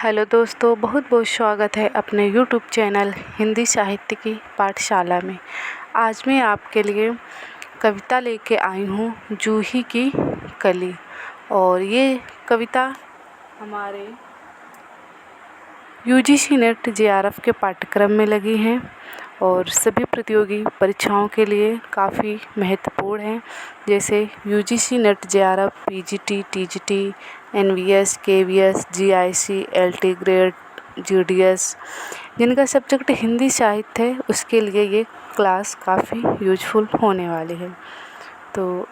Hello दोस्तों, बहुत बहुत स्वागत है अपने यूट्यूब चैनल हिंदी साहित्य की पाठशाला में। आज मैं आपके लिए कविता लेके आई हूँ, जूही की कली। और ये कविता हमारे यूजीसी नेट जेआरएफ के पाठ्यक्रम में लगी हैं और सभी प्रतियोगी परीक्षाओं के लिए काफ़ी महत्वपूर्ण है, जैसे UGC NET JRF, PGT, TGT, NVS, KVS, GIC, LT grade, GDS. जिनका सब्जेक्ट हिंदी साहित्य है उसके लिए ये क्लास काफ़ी यूजफुल होने वाली है। तो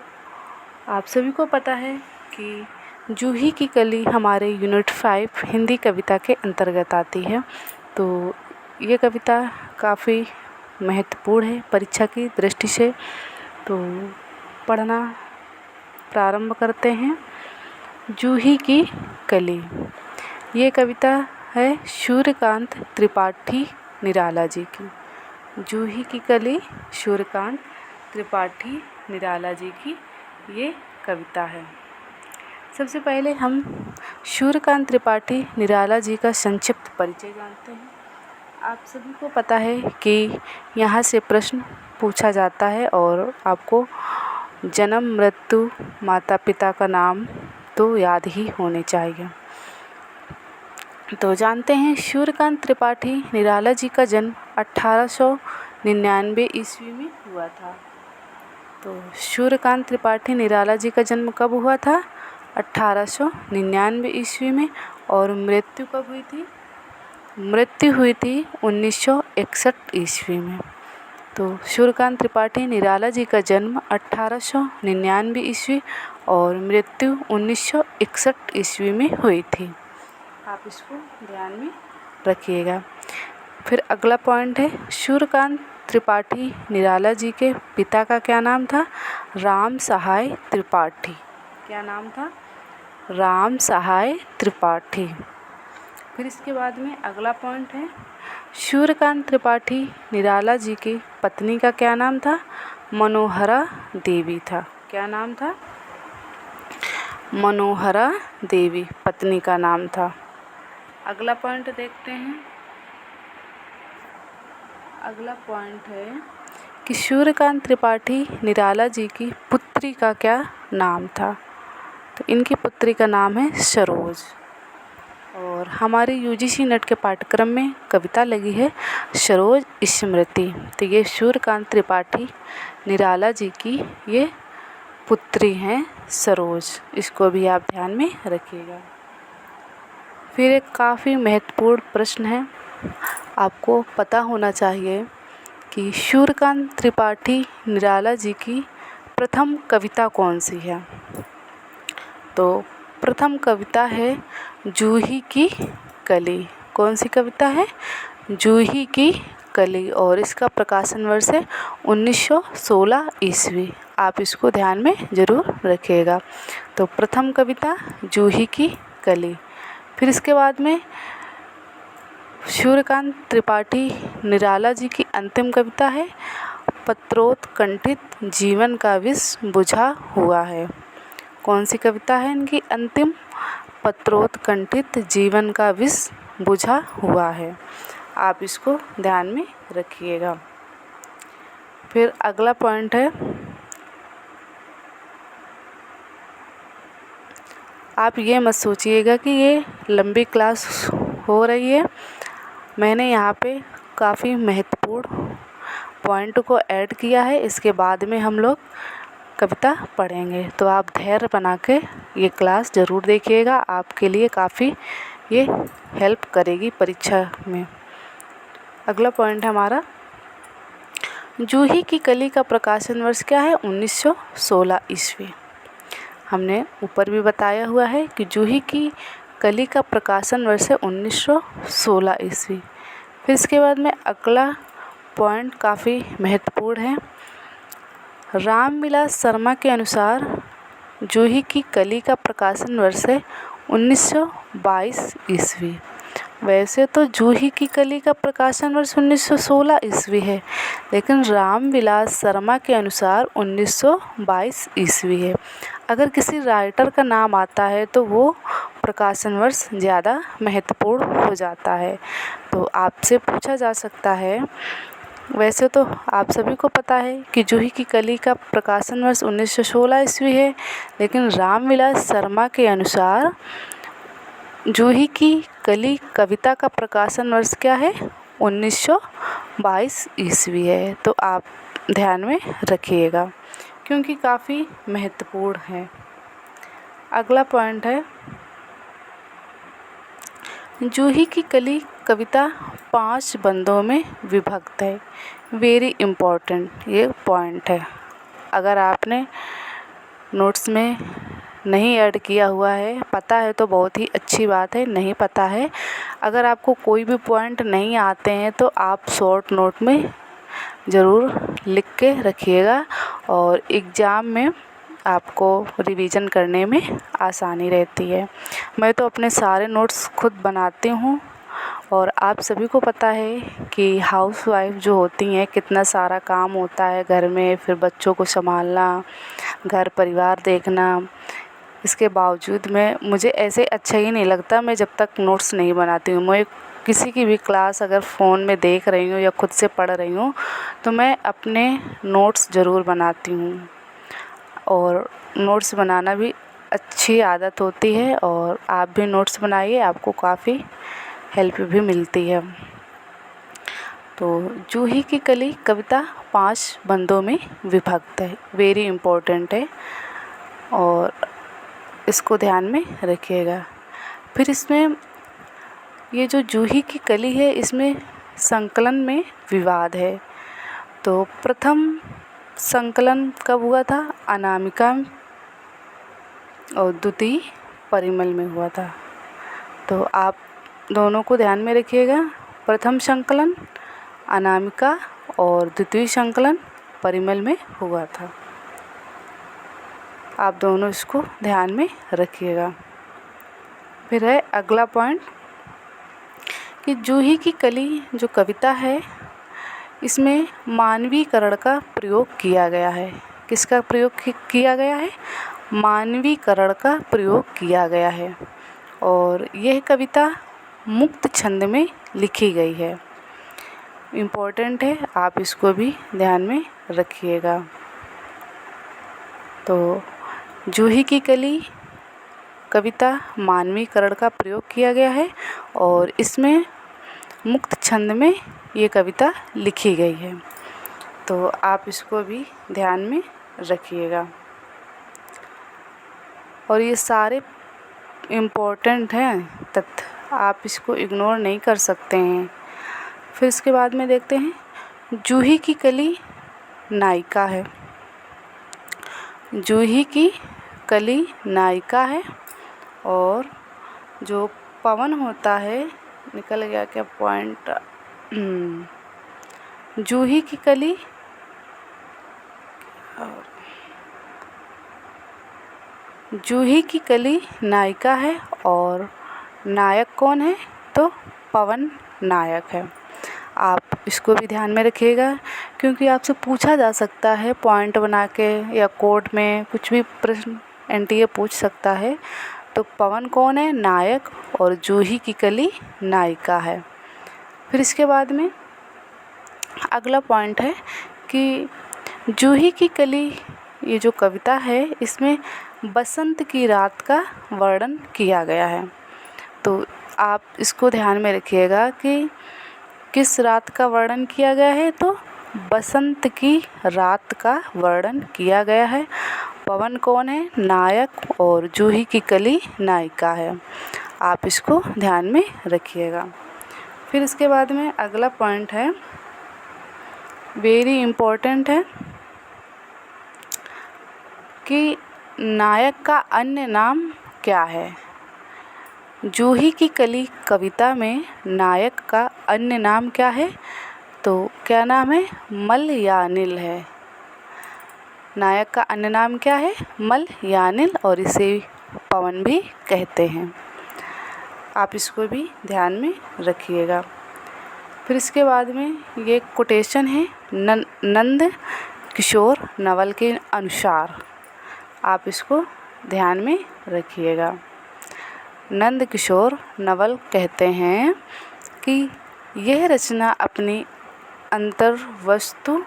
आप सभी को पता है कि जूही की कली हमारे यूनिट 5 हिंदी कविता के अंतर्गत आती है। तो ये कविता काफ़ी महत्वपूर्ण है परीक्षा की दृष्टि से। तो पढ़ना प्रारंभ करते हैं। जूही की कली, ये कविता है सूर्यकांत त्रिपाठी निराला जी की। जूही की कली सूर्यकांत त्रिपाठी निराला जी की ये कविता है। सबसे पहले हम सूर्यकांत त्रिपाठी निराला जी का संक्षिप्त परिचय जानते हैं। आप सभी को पता है कि यहाँ से प्रश्न पूछा जाता है और आपको जन्म, मृत्यु, माता पिता का नाम तो याद ही होने चाहिए। तो जानते हैं, सूर्यकांत त्रिपाठी निराला जी का जन्म 1899 ईस्वी में हुआ था। तो सूर्यकांत त्रिपाठी निराला जी का जन्म कब हुआ था? 1899 ईस्वी में। और मृत्यु कब हुई थी? मृत्यु हुई थी 1961 ईस्वी में। तो सूर्यकांत त्रिपाठी निराला जी का जन्म 1899 ईस्वी और मृत्यु 1961 ईस्वी में हुई थी। आप इसको ध्यान में रखिएगा। फिर अगला पॉइंट है, सूर्यकांत त्रिपाठी निराला जी के पिता का क्या नाम था? राम सहाय त्रिपाठी। क्या नाम था? राम सहाय त्रिपाठी। फिर इसके बाद में अगला पॉइंट है, सूर्यकांत त्रिपाठी निराला जी की पत्नी का क्या नाम था? मनोहरा देवी था। क्या नाम था? मनोहरा देवी पत्नी का नाम था। अगला पॉइंट देखते हैं। अगला पॉइंट है कि सूर्यकांत त्रिपाठी निराला जी की पुत्री का क्या नाम था? तो इनकी पुत्री का नाम है सरोज। और हमारे यूजीसी नेट के पाठ्यक्रम में कविता लगी है सरोज स्मृति। तो ये सूर्यकांत त्रिपाठी निराला जी की ये पुत्री हैं सरोज। इसको भी आप ध्यान में रखिएगा। फिर एक काफ़ी महत्वपूर्ण प्रश्न है, आपको पता होना चाहिए कि सूर्यकांत त्रिपाठी निराला जी की प्रथम कविता कौन सी है? तो प्रथम कविता है जूही की कली। कौन सी कविता है? जूही की कली। और इसका प्रकाशन वर्ष है 1916 ईस्वी। आप इसको ध्यान में ज़रूर रखिएगा। तो प्रथम कविता जूही की कली। फिर इसके बाद में सूर्यकांत त्रिपाठी निराला जी की अंतिम कविता है पत्रोत्कंठित जीवन का विष बुझा हुआ है। कौन सी कविता है इनकी अंतिम? पत्रोत्कंठित जीवन का विष बुझा हुआ है। आप इसको ध्यान में रखिएगा। फिर अगला पॉइंट है, आप ये मत सोचिएगा कि ये लंबी क्लास हो रही है। मैंने यहाँ पे काफ़ी महत्वपूर्ण पॉइंट को ऐड किया है। इसके बाद में हम लोग कविता पढ़ेंगे। तो आप धैर्य बना के ये क्लास ज़रूर देखिएगा। आपके लिए काफ़ी ये हेल्प करेगी परीक्षा में। अगला पॉइंट हमारा, जूही की कली का प्रकाशन वर्ष क्या है? 1916 ईस्वी। हमने ऊपर भी बताया हुआ है कि जूही की कली का प्रकाशन वर्ष है 1916 ईस्वी। फिर इसके बाद में अगला पॉइंट काफ़ी महत्वपूर्ण है। रामविलास शर्मा के अनुसार जूही की कली का प्रकाशन वर्ष है 1922 ईस्वी। वैसे तो जूही की कली का प्रकाशन वर्ष 1916 ईस्वी है, लेकिन रामविलास शर्मा के अनुसार 1922 ईस्वी है। अगर किसी राइटर का नाम आता है तो वो प्रकाशन वर्ष ज़्यादा महत्वपूर्ण हो जाता है। तो आपसे पूछा जा सकता है, वैसे तो आप सभी को पता है कि जूही की कली का प्रकाशन वर्ष 1916 ईस्वी है, लेकिन रामविलास शर्मा के अनुसार जूही की कली कविता का प्रकाशन वर्ष क्या है, 1922 ईस्वी है। तो आप ध्यान में रखिएगा क्योंकि काफ़ी महत्वपूर्ण है। अगला पॉइंट है, जूही की कली कविता 5 बंदों में विभक्त है। वेरी इम्पोर्टेंट ये पॉइंट है। अगर आपने नोट्स में नहीं ऐड किया हुआ है, पता है तो बहुत ही अच्छी बात है, नहीं पता है, अगर आपको कोई भी पॉइंट नहीं आते हैं तो आप शॉर्ट नोट में ज़रूर लिख के रखिएगा और एग्ज़ाम में आपको रिवीजन करने में आसानी रहती है। मैं तो अपने सारे नोट्स खुद बनाती हूँ और आप सभी को पता है कि हाउसवाइफ जो होती हैं कितना सारा काम होता है घर में, फिर बच्चों को संभालना, घर परिवार देखना। इसके बावजूद में मुझे ऐसे अच्छा ही नहीं लगता मैं जब तक नोट्स नहीं बनाती हूँ। मैं किसी की भी क्लास अगर फ़ोन में देख रही हूँ या खुद से पढ़ रही हूँ तो मैं अपने नोट्स ज़रूर बनाती हूँ और नोट्स बनाना भी अच्छी आदत होती है और आप भी नोट्स बनाइए, आपको काफ़ी हेल्प भी मिलती है। तो जूही की कली कविता 5 बंदों में विभक्त है, वेरी इम्पोर्टेंट है और इसको ध्यान में रखिएगा। फिर इसमें ये जो जूही की कली है इसमें संकलन में विवाद है। तो प्रथम संकलन कब हुआ था, अनामिका और द्वितीय परिमल में हुआ था। तो आप दोनों को ध्यान में रखिएगा, प्रथम संकलन अनामिका और द्वितीय संकलन परिमल में हुआ था। आप दोनों इसको ध्यान में रखिएगा। फिर है अगला पॉइंट कि जूही की कली जो कविता है इसमें मानवीकरण का प्रयोग किया गया है। किसका प्रयोग किया गया है, मानवीकरण का प्रयोग किया गया है और यह कविता मुक्त छंद में लिखी गई है। इम्पोर्टेंट है, आप इसको भी ध्यान में रखिएगा। तो जूही की कली कविता मानवीकरण का प्रयोग किया गया है और इसमें मुक्त छंद में ये कविता लिखी गई है। तो आप इसको भी ध्यान में रखिएगा और ये सारे इम्पोर्टेंट हैं तथ्य, आप इसको इग्नोर नहीं कर सकते हैं। फिर इसके बाद में देखते हैं जूही की कली नायिका है। जूही की कली नायिका है और जो पवन होता है, निकल गया क्या पॉइंट, जूही की कली और जूही की कली नायिका है और नायक कौन है, तो पवन नायक है। आप इसको भी ध्यान में रखिएगा क्योंकि आपसे पूछा जा सकता है पॉइंट बना के या कोड में कुछ भी प्रश्न एनटीए पूछ सकता है। तो पवन कौन है, नायक, और जूही की कली नायिका है। फिर इसके बाद में अगला पॉइंट है कि जूही की कली ये जो कविता है इसमें बसंत की रात का वर्णन किया गया है। तो आप इसको ध्यान में रखिएगा कि किस रात का वर्णन किया गया है, तो बसंत की रात का वर्णन किया गया है। पवन कौन है, नायक, और जूही की कली नायिका है। आप इसको ध्यान में रखिएगा। फिर इसके बाद में अगला पॉइंट है, वेरी इम्पोर्टेंट है कि नायक का अन्य नाम क्या है। जूही की कली कविता में नायक का अन्य नाम क्या है, तो क्या नाम है, मल या अनिल है। नायक का अन्य नाम क्या है, मल या अनिल, और इसे पवन भी कहते हैं। आप इसको भी ध्यान में रखिएगा। फिर इसके बाद में ये कोटेशन है नंद किशोर नवल के अनुसार, आप इसको ध्यान में रखिएगा। नंदकिशोर नवल कहते हैं कि यह रचना अपनी अंतर्वस्तु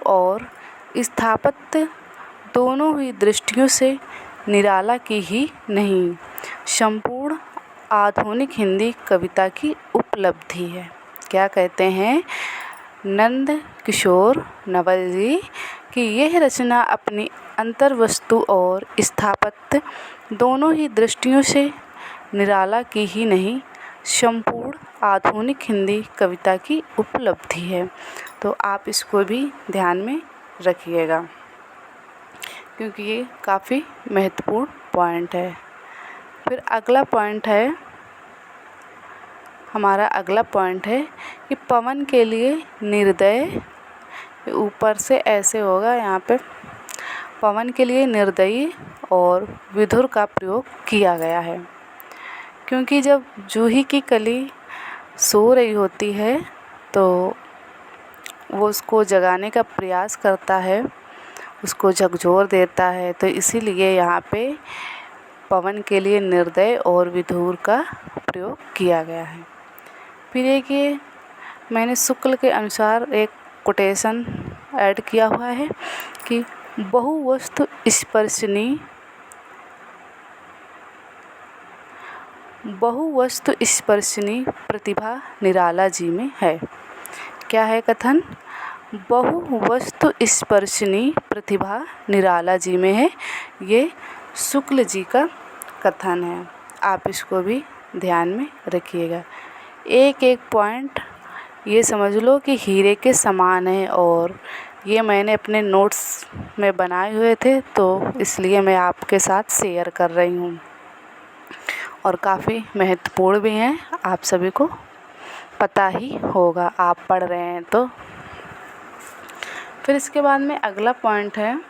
और स्थापत्य दोनों ही दृष्टियों से निराला की ही नहीं, संपूर्ण आधुनिक हिंदी कविता की उपलब्धि है। क्या कहते हैं नंदकिशोर नवल जी कि यह रचना अपनी अंतर्वस्तु और स्थापत्य दोनों ही दृष्टियों से निराला की ही नहीं, संपूर्ण आधुनिक हिंदी कविता की उपलब्धि है। तो आप इसको भी ध्यान में रखिएगा क्योंकि ये काफ़ी महत्वपूर्ण पॉइंट है। फिर हमारा अगला पॉइंट है कि पवन के लिए निर्दय, ऊपर से ऐसे होगा यहाँ पे, पवन के लिए निर्दयी और विधुर का प्रयोग किया गया है क्योंकि जब जूही की कली सो रही होती है तो वो उसको जगाने का प्रयास करता है, उसको झकझोर देता है, तो इसीलिए यहाँ पे पवन के लिए निर्दय और विधुर का प्रयोग किया गया है। फिर एक ये मैंने शुक्ल के अनुसार एक कोटेशन ऐड किया हुआ है कि बहुवस्तु स्पर्शिनी प्रतिभा निराला जी में है। क्या है कथन? बहुवस्तु स्पर्शिनी प्रतिभा निराला जी में है। ये शुक्ल जी का कथन है। आप इसको भी ध्यान में रखिएगा। एक एक पॉइंट ये समझ लो कि हीरे के समान है और ये मैंने अपने नोट्स में बनाए हुए थे तो इसलिए मैं आपके साथ शेयर कर रही हूँ और काफ़ी महत्वपूर्ण भी हैं, आप सभी को पता ही होगा, आप पढ़ रहे हैं तो। फिर इसके बाद में अगला पॉइंट है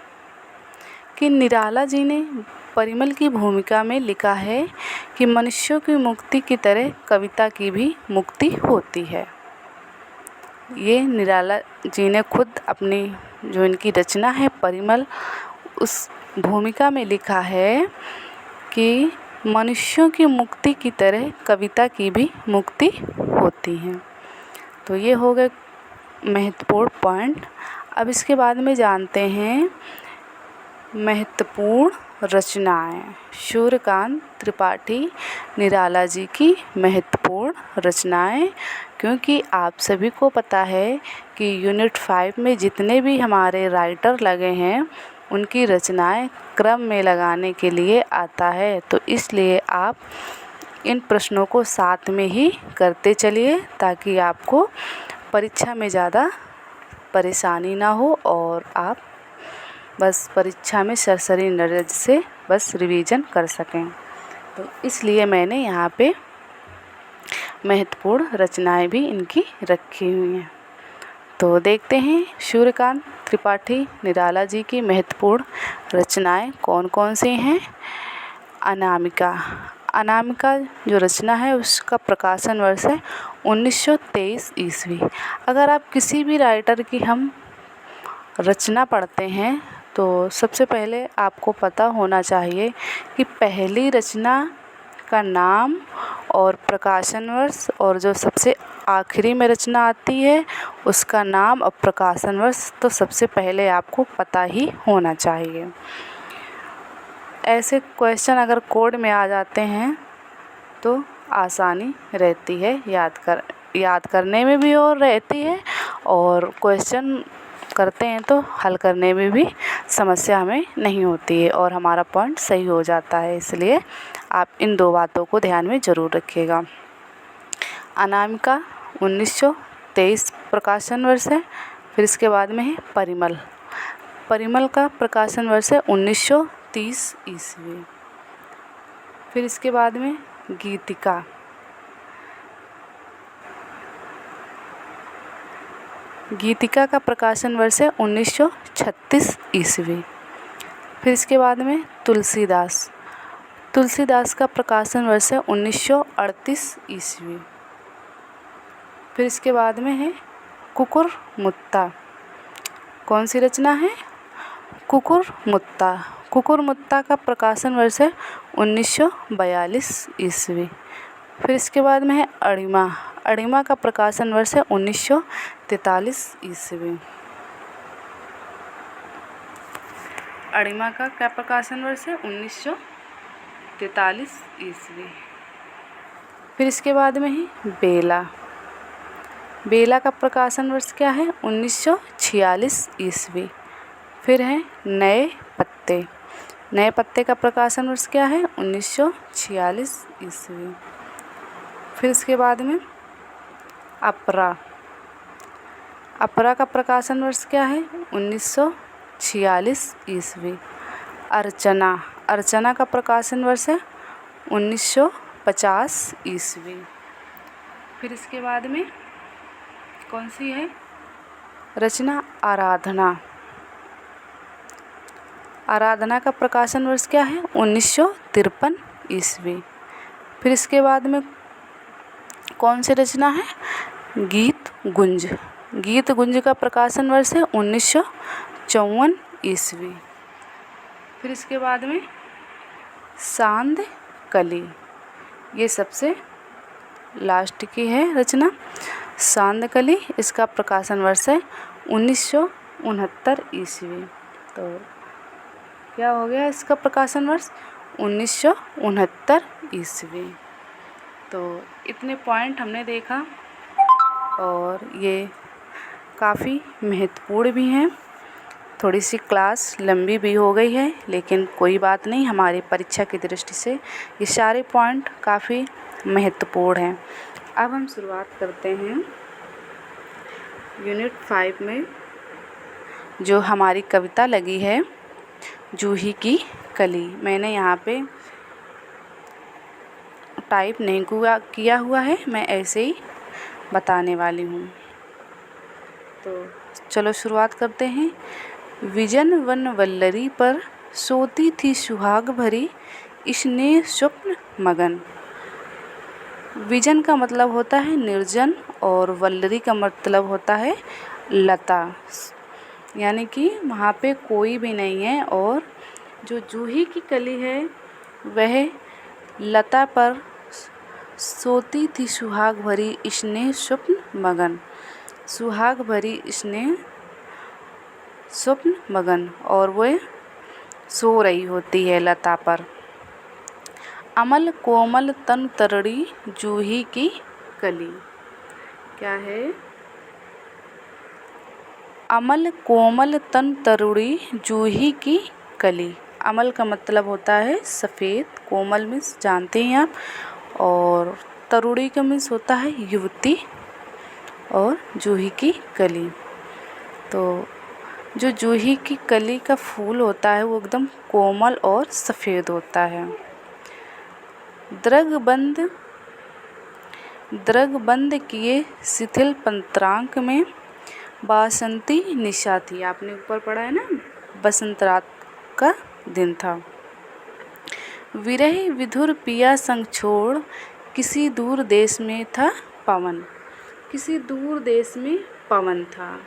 कि निराला जी ने परिमल की भूमिका में लिखा है कि मनुष्यों की मुक्ति की तरह कविता की भी मुक्ति होती है। ये निराला जी ने खुद अपनी जो इनकी रचना है परिमल, उस भूमिका में लिखा है कि मनुष्यों की मुक्ति की तरह कविता की भी मुक्ति होती है। तो ये हो गए महत्वपूर्ण पॉइंट। अब इसके बाद में जानते हैं महत्वपूर्ण रचनाएं। सूर्यकांत त्रिपाठी निराला जी की महत्वपूर्ण रचनाएं, क्योंकि आप सभी को पता है कि यूनिट 5 में जितने भी हमारे राइटर लगे हैं उनकी रचनाएं क्रम में लगाने के लिए आता है, तो इसलिए आप इन प्रश्नों को साथ में ही करते चलिए ताकि आपको परीक्षा में ज़्यादा परेशानी ना हो और आप बस परीक्षा में सरसरी नज़र से बस रिवीजन कर सकें। तो इसलिए मैंने यहाँ पे महत्वपूर्ण रचनाएं भी इनकी रखी हुई हैं। तो देखते हैं सूर्यकांत त्रिपाठी निराला जी की महत्वपूर्ण रचनाएं कौन कौन सी हैं। अनामिका जो रचना है उसका प्रकाशन वर्ष है 1923 ईस्वी। अगर आप किसी भी राइटर की हम रचना पढ़ते हैं तो सबसे पहले आपको पता होना चाहिए कि पहली रचना का नाम और प्रकाशन वर्ष, और जो सबसे आखिरी में रचना आती है उसका नाम और प्रकाशन वर्ष तो सबसे पहले आपको पता ही होना चाहिए। ऐसे क्वेश्चन अगर कोड में आ जाते हैं तो आसानी रहती है याद करने में भी और रहती है, और क्वेश्चन करते हैं तो हल करने में भी समस्या हमें नहीं होती है और हमारा पॉइंट सही हो जाता है। इसलिए आप इन दो बातों को ध्यान में ज़रूर रखिएगा। अनामिका 1923 प्रकाशन वर्ष है। फिर इसके बाद में है परिमल का प्रकाशन वर्ष है 1930 ईस्वी। फिर इसके बाद में गीतिका का प्रकाशन वर्ष है 1936 ईस्वी। फिर इसके बाद में तुलसीदास का प्रकाशन वर्ष है 1938 ईस्वी। फिर इसके बाद में है कुकुरमुत्ता। कौन सी रचना है? कुकुरमुत्ता। कुकुरमुत्ता का प्रकाशन वर्ष है 1942 ईस्वी। फिर इसके बाद में है अणिमा। अणिमा का प्रकाशन वर्ष है 1943 ईस्वी। अणिमा का क्या प्रकाशन वर्ष है 1943 ईस्वी। फिर इसके बाद में है बेला। बेला का प्रकाशन वर्ष क्या है 1946 ईस्वी। फिर है नए पत्ते। नए पत्ते का प्रकाशन वर्ष क्या है 1946 ईस्वी। फिर इसके बाद में अपरा। अपरा का प्रकाशन वर्ष क्या है 1946 ईस्वी। अर्चना। अर्चना का प्रकाशन वर्ष है 1950 ईस्वी। फिर इसके बाद में कौन सी है रचना आराधना। आराधना का प्रकाशन वर्ष क्या है 1953 ईस्वी। फिर इसके बाद में कौन सी रचना है गीत गुंज। गीत गुंज का प्रकाशन वर्ष है 1954 ईस्वी। फिर इसके बाद में सांद कली। ये सबसे लास्ट की है रचना सांद कली। इसका प्रकाशन वर्ष है 1969 ईस्वी। तो क्या हो गया इसका प्रकाशन वर्ष 1969 ईस्वी। तो इतने पॉइंट हमने देखा और ये काफ़ी महत्वपूर्ण भी हैं। थोड़ी सी क्लास लंबी भी हो गई है, लेकिन कोई बात नहीं, हमारी परीक्षा की दृष्टि से ये सारे पॉइंट काफ़ी महत्वपूर्ण हैं। अब हम शुरुआत करते हैं यूनिट 5 में, जो हमारी कविता लगी है जूही की कली। मैंने यहाँ पे टाइप नहीं किया हुआ है, मैं ऐसे ही बताने वाली हूँ। तो चलो शुरुआत करते हैं। विजन वन वल्लरी पर सोती थी सुहाग भरी, स्नेह स्वप्न मगन। विजन का मतलब होता है निर्जन और वल्लरी का मतलब होता है लता, यानी कि वहाँ पे कोई भी नहीं है। और जो जूही की कली है वह लता पर सोती थी सुहाग भरी स्नेह स्वप्न मगन। सुहाग भरी स्नेह स्वप्न मगन, और वह सो रही होती है लता पर। अमल कोमल तन तरड़ी जूही की कली। क्या है अमल कोमल तन तरुड़ी जूही की कली। अमल का मतलब होता है सफ़ेद, कोमल मीन्स जानते हैं आप, और तरुड़ी का मीन्स होता है युवती, और जूही की कली। तो जो जूही की कली का फूल होता है वो एकदम कोमल और सफ़ेद होता है। द्रगबंद किए शिथिल पंत्रांक में बासंती निशा थी। आपने ऊपर पढ़ा है ना, बसंत रात का दिन था। विरह विधुर पिया संग छोड़ किसी दूर देश में था पवन। किसी दूर देश में पवन था।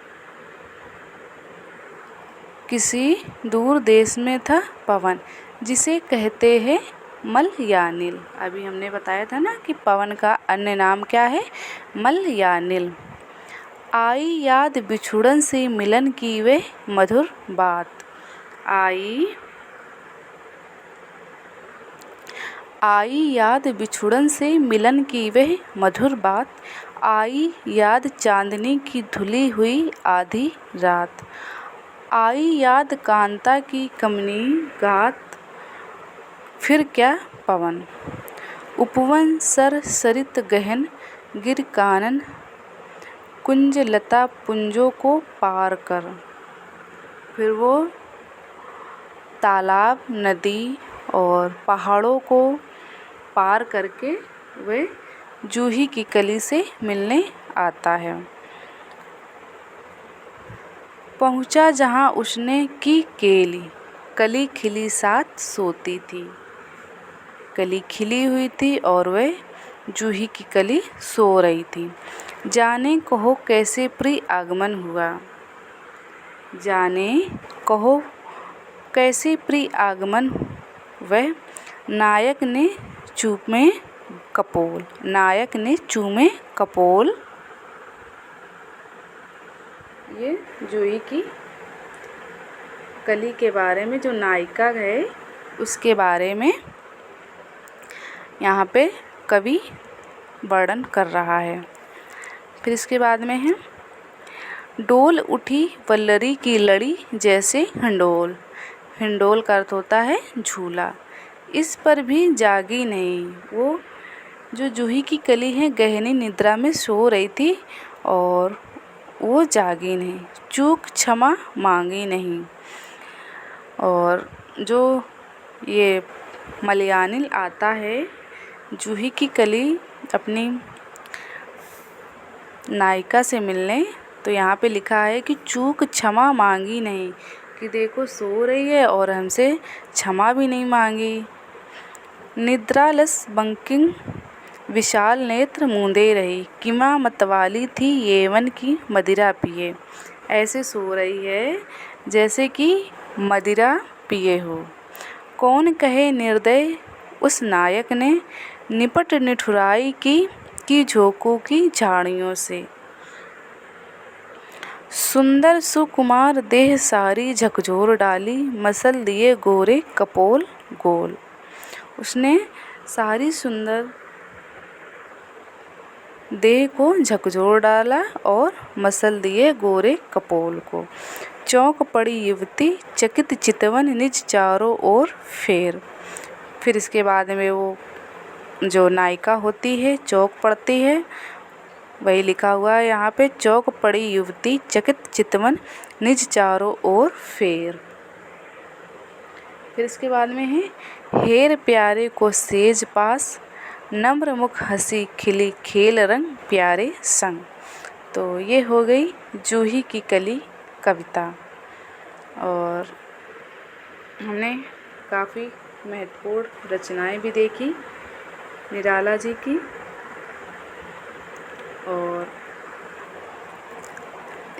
किसी दूर देश में था पवन, जिसे कहते हैं मल या नील। अभी हमने बताया था ना कि पवन का अन्य नाम क्या है, मल या नील। आई याद बिछुड़न से मिलन की वे मधुर बात। आई याद बिछुड़न से मिलन की वह मधुर बात। आई याद चांदनी की धुली हुई आधी रात। आई याद कांता की कमनी गात, फिर क्या पवन। उपवन सर सरित गहन गिर कानन, कुंज लता पुंजों को पार कर। फिर वो तालाब, नदी और पहाड़ों को पार करके वह जूही की कली से मिलने आता है। पहुँचा जहाँ उसने की केली, कली खिली साथ सोती थी। कली खिली हुई थी और वह जूही की कली सो रही थी। जाने कहो कैसे प्रिय आगमन हुआ। जाने कहो कैसे प्रिय आगमन वह, नायक ने चूमे कपोल, नायक ने चूमे कपोल। ये जूही की कली के बारे में, जो नायिका है उसके बारे में यहाँ पे कवि वर्णन कर रहा है। फिर इसके बाद में है, डोल उठी वल्लरी की लड़ी जैसे हिंडोल, हिंडोल का अर्थ होता है झूला, इस पर भी जागी नहीं। वो जो जूही की कली है गहनी निद्रा में सो रही थी और वो जागी नहीं, चूक क्षमा मांगी नहीं। और जो ये मलयानिल आता है जूही की कली अपनी नायिका से मिलने, तो यहाँ पे लिखा है कि चूक क्षमा मांगी नहीं, कि देखो सो रही है और हमसे क्षमा भी नहीं मांगी। निद्रालस बंकिम विशाल नेत्र मूंदे रही, किमा मतवाली थी येवन की मदिरा पिए, ऐसे सो रही है जैसे कि मदिरा पिए हो। कौन कहे निर्दय उस नायक ने, निपट निठुराई की झोंकों की झाड़ियों से। सुंदर सुकुमार देह सारी झकझोर डाली, मसल दिए गोरे कपोल गोल, उसने सारी सुंदर देह को झकझोर डाला और मसल दिए गोरे कपोल को। चौंक पड़ी युवती चकित चितवन निज चारों ओर फेर। फिर इसके बाद में वो जो नायिका होती है चौंक पड़ती है, वही लिखा हुआ है यहाँ पे, चौंक पड़ी युवती चकित चितवन निज चारों ओर फेर। फिर इसके बाद में है, हेर प्यारे को सेज पास, नम्र मुख हंसी खिली खेल रंग प्यारे संग। तो ये हो गई जूही की कली कविता। और हमने काफ़ी महत्वपूर्ण रचनाएं भी देखी निराला जी की। और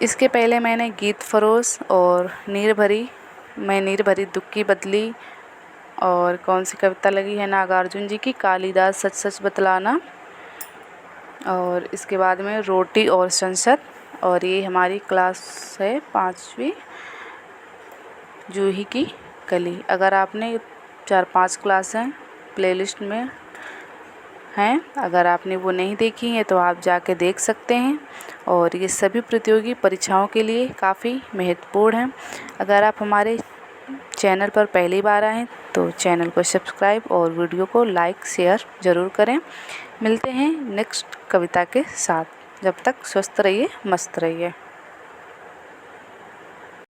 इसके पहले मैंने गीत फरोश और नीर भरी दुख की बदली, और कौन सी कविता लगी है नागार्जुन जी की, कालिदास सच सच बतलाना, और इसके बाद में रोटी और संसद। और ये हमारी क्लास है 5वीं जूही की कली। अगर आपने 4-5 क्लास हैं प्लेलिस्ट में हैं, अगर आपने वो नहीं देखी हैं तो आप जाके देख सकते हैं। और ये सभी प्रतियोगी परीक्षाओं के लिए काफ़ी महत्वपूर्ण हैं। अगर आप हमारे चैनल पर पहली बार आएँ तो चैनल को सब्सक्राइब और वीडियो को लाइक शेयर ज़रूर करें। मिलते हैं नेक्स्ट कविता के साथ, जब तक स्वस्थ रहिए मस्त रहिए।